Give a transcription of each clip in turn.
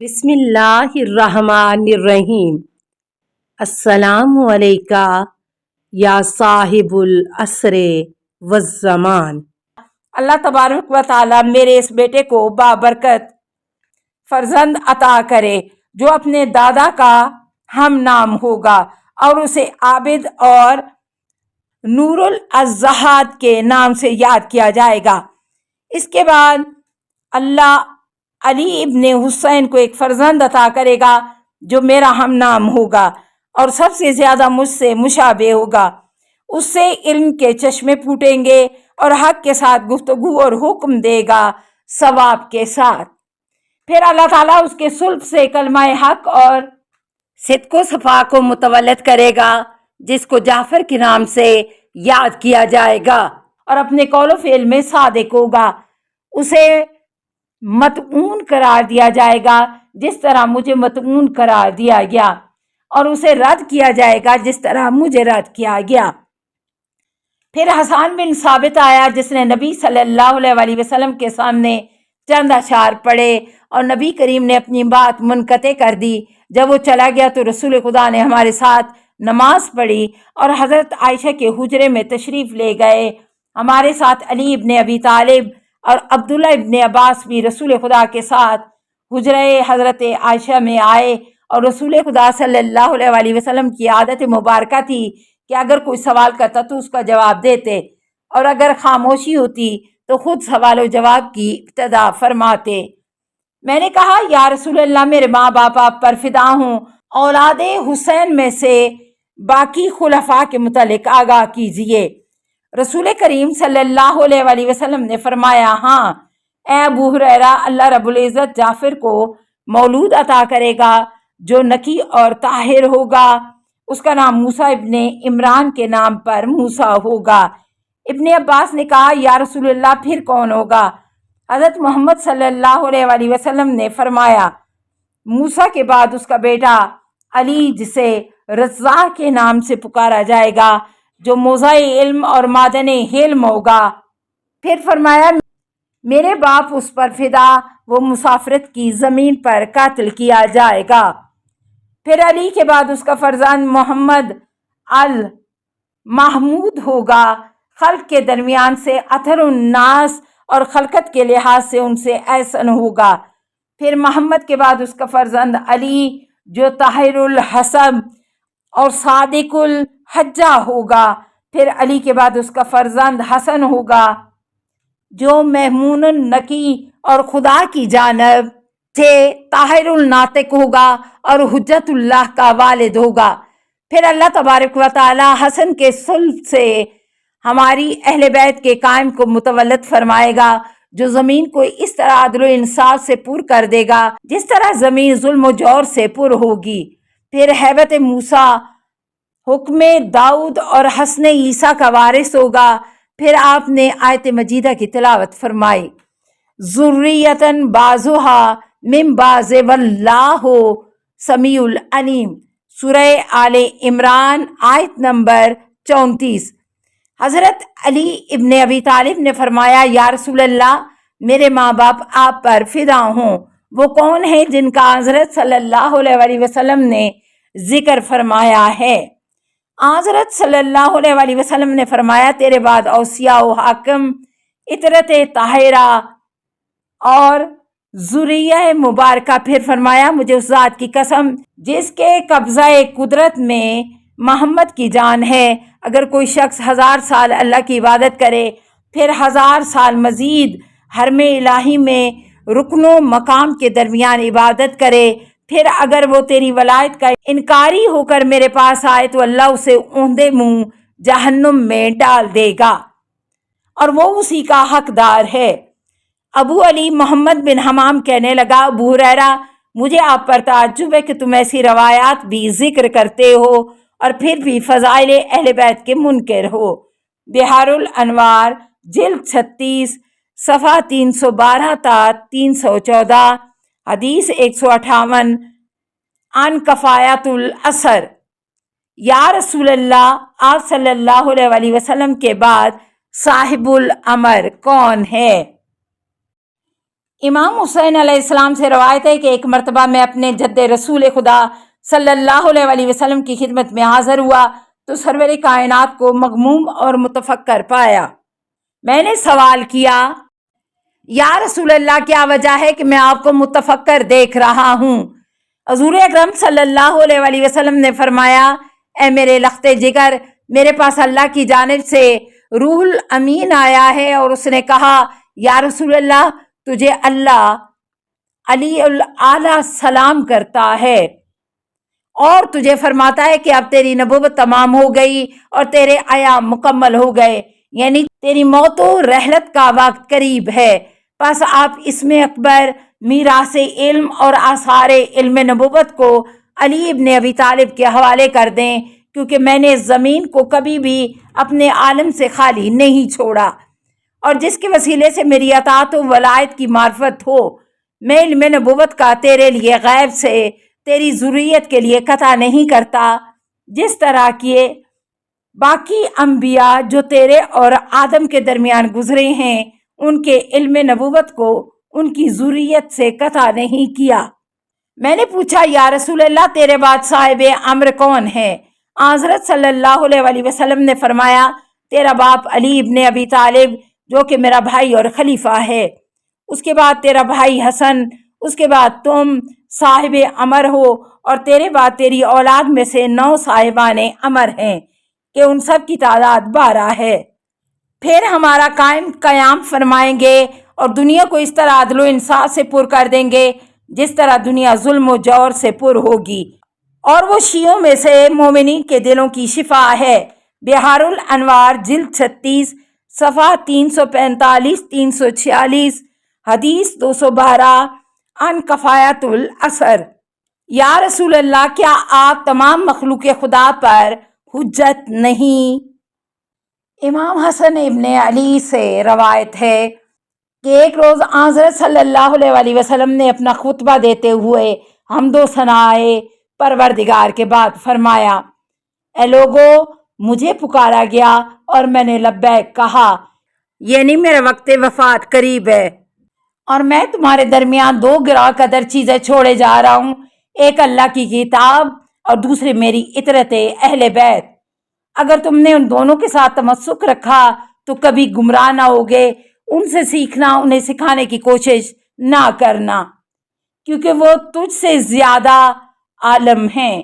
بسم اللہ الرحمن الرحیم۔ السلام علیکہ یا صاحب العصر والزمان۔ اللہ تبارک و تعالی میرے اس بیٹے کو بابرکت فرزند عطا کرے جو اپنے دادا کا ہم نام ہوگا اور اسے عابد اور نور الزہاد کے نام سے یاد کیا جائے گا۔ اس کے بعد اللہ علی ابن حسین کو ایک فرزند عطا کرے گا جو میرا ہم نام ہوگا اور سب سے زیادہ مجھ سے مشابہ ہوگا۔ اس سے علم کے چشمے پھوٹیں گے اور حق کے ساتھ گفتگو اور حکم دے گا ثواب کے ساتھ۔ پھر اللہ تعالیٰ اس کے صلب سے کلمہ حق اور صدق و صفا کو متولد کرے گا جس کو جعفر کے نام سے یاد کیا جائے گا اور اپنے قول و فعل میں صادق ہوگا۔ اسے متعون قرار دیا جائے گا جس طرح مجھے متعون قرار دیا گیا اور اسے رد کیا جائے گا جس طرح مجھے رد کیا گیا۔ پھر حسان بن ثابت آیا جس نے نبی صلی اللہ علیہ وسلم کے سامنے چند اشعار پڑھے اور نبی کریم نے اپنی بات منقطع کر دی۔ جب وہ چلا گیا تو رسول خدا نے ہمارے ساتھ نماز پڑھی اور حضرت عائشہ کے حجرے میں تشریف لے گئے۔ ہمارے ساتھ علی ابن ابی طالب اور عبداللہ ابن عباس بھی رسول خدا کے ساتھ حجرے حضرت عائشہ میں آئے اور رسول خدا صلی اللہ علیہ وسلم کی عادت مبارکہ تھی کہ اگر کوئی سوال کرتا تو اس کا جواب دیتے اور اگر خاموشی ہوتی تو خود سوال و جواب کی ابتدا فرماتے۔ میں نے کہا یا رسول اللہ میرے ماں باپ آپ پر فدا ہوں، اولاد حسین میں سے باقی خلفاء کے متعلق آگاہ کیجئے۔ رسول کریم صلی اللہ علیہ وسلم نے فرمایا ہاں اے ابو ہریرہ، اللہ رب العزت جعفر کو مولود عطا کرے گا جو نقی اور طاہر ہوگا، اس کا نام موسیٰ ابن عمران کے نام پر موسیٰ ہوگا۔ ابن عباس نے کہا یا رسول اللہ پھر کون ہوگا؟ حضرت محمد صلی اللہ علیہ وسلم نے فرمایا موسیٰ کے بعد اس کا بیٹا علی جسے رضا کے نام سے پکارا جائے گا جو موضع علم اور معدن حلم ہوگا۔ پھر فرمایا میرے باپ اس پر فدا، وہ مسافرت کی زمین پر قتل کیا جائے گا۔ پھر علی کے بعد اس کا فرزند محمد المحمود ہوگا، خلق کے درمیان سے اطہر الناس اور خلقت کے لحاظ سے ان سے احسن ہوگا۔ پھر محمد کے بعد اس کا فرزند علی جو طاہر الحسب اور صادق الحجہ ہوگا۔ پھر علی کے بعد اس کا فرزند حسن ہوگا جو محمون النقی اور خدا کی جانب سے طاہر الناطق ہوگا اور حجت اللہ کا والد ہوگا۔ پھر اللہ تبارک و تعالی حسن کے صلب سے ہماری اہل بیت کے قائم کو متولد فرمائے گا جو زمین کو اس طرح عدل و انصاف سے پر کر دے گا جس طرح زمین ظلم و جور سے پر ہوگی۔ پھر ہیبت موسیٰ، حکم داؤد اور حسن عیسیٰ کا وارث ہوگا۔ پھر آپ نے آیت مجیدہ کی تلاوت فرمائی ذریۃ بعضھا من بعض واللہ سمیع العلیم، سورہ آل عمران آیت نمبر 34۔ حضرت علی ابن ابی طالب نے فرمایا یا رسول اللہ میرے ماں باپ آپ پر فدا ہوں، وہ کون ہیں جن کا حضرت صلی اللہ علیہ وسلم نے ذکر فرمایا ہے؟ حضرت صلی اللہ علیہ وسلم نے فرمایا تیرے بعد اوصیاء و حاکم، اطرت طاہرہ اور ذریہ مبارکہ۔ پھر فرمایا مجھے اس ذات کی قسم جس کے قبضہ قدرت میں محمد کی جان ہے، اگر کوئی شخص 1000 سال اللہ کی عبادت کرے پھر 1000 سال مزید حرم الہی میں رکن و مقام کے درمیان عبادت کرے، پھر اگر وہ تیری ولایت کا انکاری ہو کر میرے پاس آئے تو اللہ اسے اوندے منہ جہنم میں ڈال دے گا اور وہ اسی کا حقدار ہے۔ ابو علی محمد بن حمام کہنے لگا ابو ہریرہ مجھے آپ پر تعجب ہے کہ تم ایسی روایات بھی ذکر کرتے ہو اور پھر بھی فضائل اہل بیت کے منکر ہو۔ بحار الانوار جلد 36 صفحہ 312 تا 314، حدیث 158 عن کفایت الاثر۔ یا رسول اللہ آپ صلی اللہ علیہ وسلم کے بعد صاحب الامر کون ہے؟ امام حسین علیہ السلام سے روایت ہے کہ ایک مرتبہ میں اپنے جد رسول خدا صلی اللہ علیہ وسلم کی خدمت میں حاضر ہوا تو سرور کائنات کو مغموم اور متفکر پایا۔ میں نے سوال کیا، یا رسول اللہ، کیا وجہ ہے کہ میں آپ کو متفکر دیکھ رہا ہوں؟ حضور اکرم صلی اللہ علیہ وسلم نے فرمایا، اے میرے لخت جگر، میرے پاس اللہ کی جانب سے روح الامین آیا ہے اور اس نے کہا، یا رسول اللہ، تجھے اللہ علی الاعلیٰ سلام کرتا ہے اور تجھے فرماتا ہے کہ اب تیری نبوت تمام ہو گئی اور تیرے ایام مکمل ہو گئے، یعنی تیری موت و رحلت کا وقت قریب ہے۔ پس آپ اسم اکبر، میراث علم اور آثار علم نبوت کو علی ابن ابی طالب کے حوالے کر دیں، کیونکہ میں نے زمین کو کبھی بھی اپنے عالم سے خالی نہیں چھوڑا، اور جس کے وسیلے سے میری اطاعت و ولایت کی معرفت ہو، میں علم نبوت کا تیرے لیے غیب سے تیری ذریت کے لیے قطع نہیں کرتا، جس طرح کے باقی انبیاء جو تیرے اور آدم کے درمیان گزرے ہیں ان کے علم نبوت کو ان کی ذریت سے قطع نہیں کیا۔ میں نے پوچھا، یا رسول اللہ، تیرے بعد صاحب امر کون ہے؟ حضرت صلی اللہ علیہ وسلم نے فرمایا، تیرا باپ علی ابن ابی طالب جو کہ میرا بھائی اور خلیفہ ہے، اس کے بعد تیرا بھائی حسن، اس کے بعد تم صاحب امر ہو، اور تیرے بعد تیری اولاد میں سے 9 صاحبان امر ہیں کہ ان سب کی تعداد 12 ہے۔ پھر ہمارا قیام فرمائیں گے اور دنیا کو اس طرح عدل و انصاف سے پر کر دیں گے جس طرح دنیا ظلم و جور سے پر ہوگی، اور وہ شیعوں میں سے مومنین کے دلوں کی شفا ہے۔ بہار الانوار جلد 36 صفحہ 345 346، حدیث 212 عن کفایت الاثر۔ یا رسول اللہ، کیا آپ تمام مخلوق خدا پر حجت نہیں؟ امام حسن ابن علی سے روایت ہے کہ ایک روز حضرت صلی اللہ علیہ وسلم نے اپنا خطبہ دیتے ہوئے حمد و ثنائے پروردگار کے بعد فرمایا، اے لوگو، مجھے پکارا گیا اور میں نے لبیک کہا، یعنی میرا وقت وفات قریب ہے، اور میں تمہارے درمیان 2 گراں قدر چیزیں چھوڑے جا رہا ہوں، ایک اللہ کی کتاب اور دوسری میری اطرت اہل بیت۔ اگر تم نے ان دونوں کے ساتھ تمسک رکھا تو کبھی گمراہ نہ ہوگے۔ ان سے سیکھنا، انہیں سکھانے کی کوشش نہ کرنا، کیونکہ وہ تجھ سے زیادہ عالم ہیں۔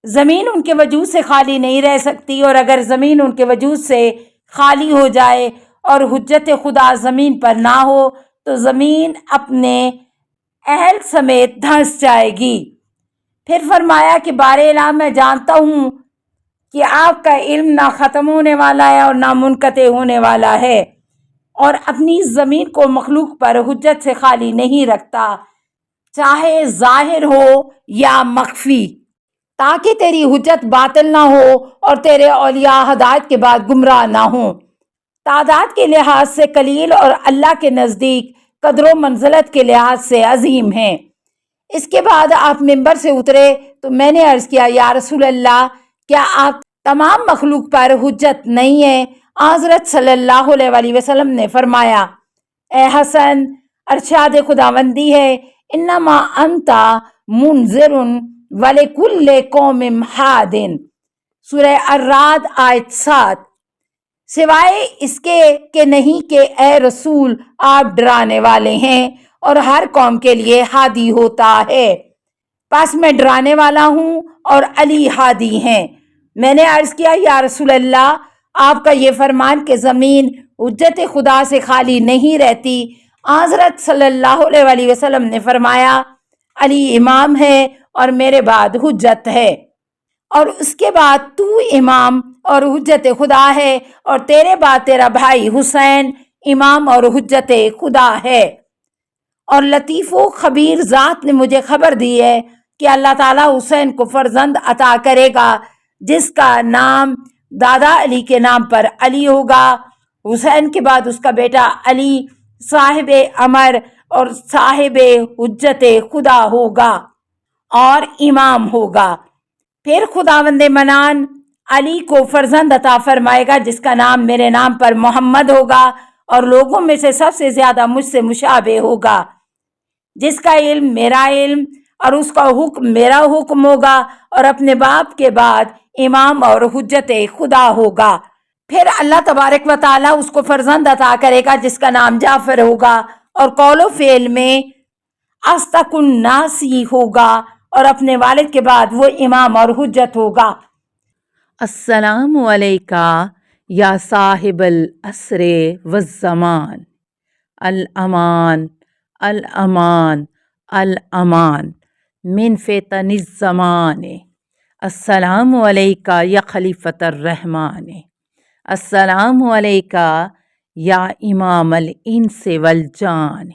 زمین ان کے وجود سے خالی نہیں رہ سکتی، اور اگر زمین ان کے وجود سے خالی ہو جائے اور حجت خدا زمین پر نہ ہو تو زمین اپنے اہل سمیت دھنس جائے گی۔ پھر فرمایا کہ بارے میں جانتا ہوں کہ آپ کا علم نہ ختم ہونے والا ہے اور نہ منقطع ہونے والا ہے، اور اپنی زمین کو مخلوق پر حجت سے خالی نہیں رکھتا، چاہے ظاہر ہو یا مخفی، تاکہ تیری حجت باطل نہ ہو اور تیرے اولیاء ہدایت کے بعد گمراہ نہ ہوں۔ تعداد کے لحاظ سے قلیل اور اللہ کے نزدیک قدر و منزلت کے لحاظ سے عظیم ہیں۔ اس کے بعد آپ منبر سے اترے تو میں نے عرض کیا، یا رسول اللہ، کیا آپ تمام مخلوق پر حجت نہیں ہیں؟ حضرت صلی اللہ علیہ وسلم نے فرمایا، اے حسن، ارشاد خداوندی ہے، انما انت منذر ولکل قوم ہاد، سورہ الرعد آیت 7۔ سوائے اس کے کہ نہیں کہ اے رسول آپ ڈرانے والے ہیں اور ہر قوم کے لیے ہادی ہوتا ہے، پس میں ڈرانے والا ہوں اور علی ہادی ہیں۔ میں نے عرض کیا، یا رسول اللہ، آپ کا یہ فرمان کہ زمین حجت خدا سے خالی نہیں رہتی، حضرت صلی اللہ علیہ وسلم نے فرمایا، علی امام ہے اور میرے بعد حجت ہے، اور اس کے بعد تو امام اور حجت خدا ہے، اور تیرے بعد تیرا بھائی حسین امام اور حجت خدا ہے۔ اور لطیف و خبیر ذات نے مجھے خبر دی ہے کہ اللہ تعالیٰ حسین کو فرزند عطا کرے گا جس کا نام دادا علی کے نام پر علی ہوگا۔ حسین کے بعد اس کا بیٹا علی صاحب امر اور صاحب حجت خدا ہوگا اور امام ہوگا۔ پھر خداوند منان علی کو فرزند عطا فرمائے گا جس کا نام میرے نام پر محمد ہوگا، اور لوگوں میں سے سب سے زیادہ مجھ سے مشابہ ہوگا۔ جس کا علم میرا علم اور اس کا حکم میرا حکم ہوگا، اور اپنے باپ کے بعد امام اور حجت خدا ہوگا۔ پھر اللہ تبارک و تعالیٰ اس کو فرزند عطا کرے گا جس کا نام جعفر ہوگا، اور قول و فعل میں اصدق الناس ہی ہوگا، اور اپنے والد کے بعد وہ امام اور حجت ہوگا۔ السلام علیکہ یا صاحب العصر والزمان، الامان الامان الامان من فتن الزمان، السلام علیکہ یا خلیفۃ الرحمن، السلام علیکہ یا امام الانس والجان،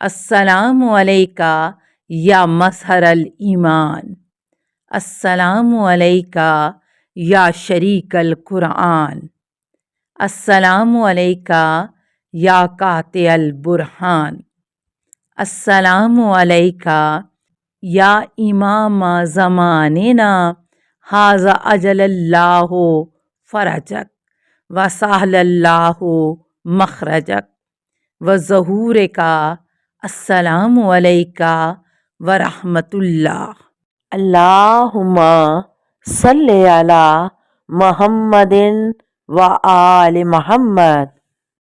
السلام علیکہ یا مظہر الایمان، السلام علیکہ یا شریک القرآن، السلام علیکہ یا قاطع البرہان، السلام علیکہ یا امام زماننا ھذا اجل اللہ فرجک وسہل اللہ مخرجک وظہورک، السلام علیکہ ورحمۃ اللہ۔ اللہم صلی علی محمد و آل محمد۔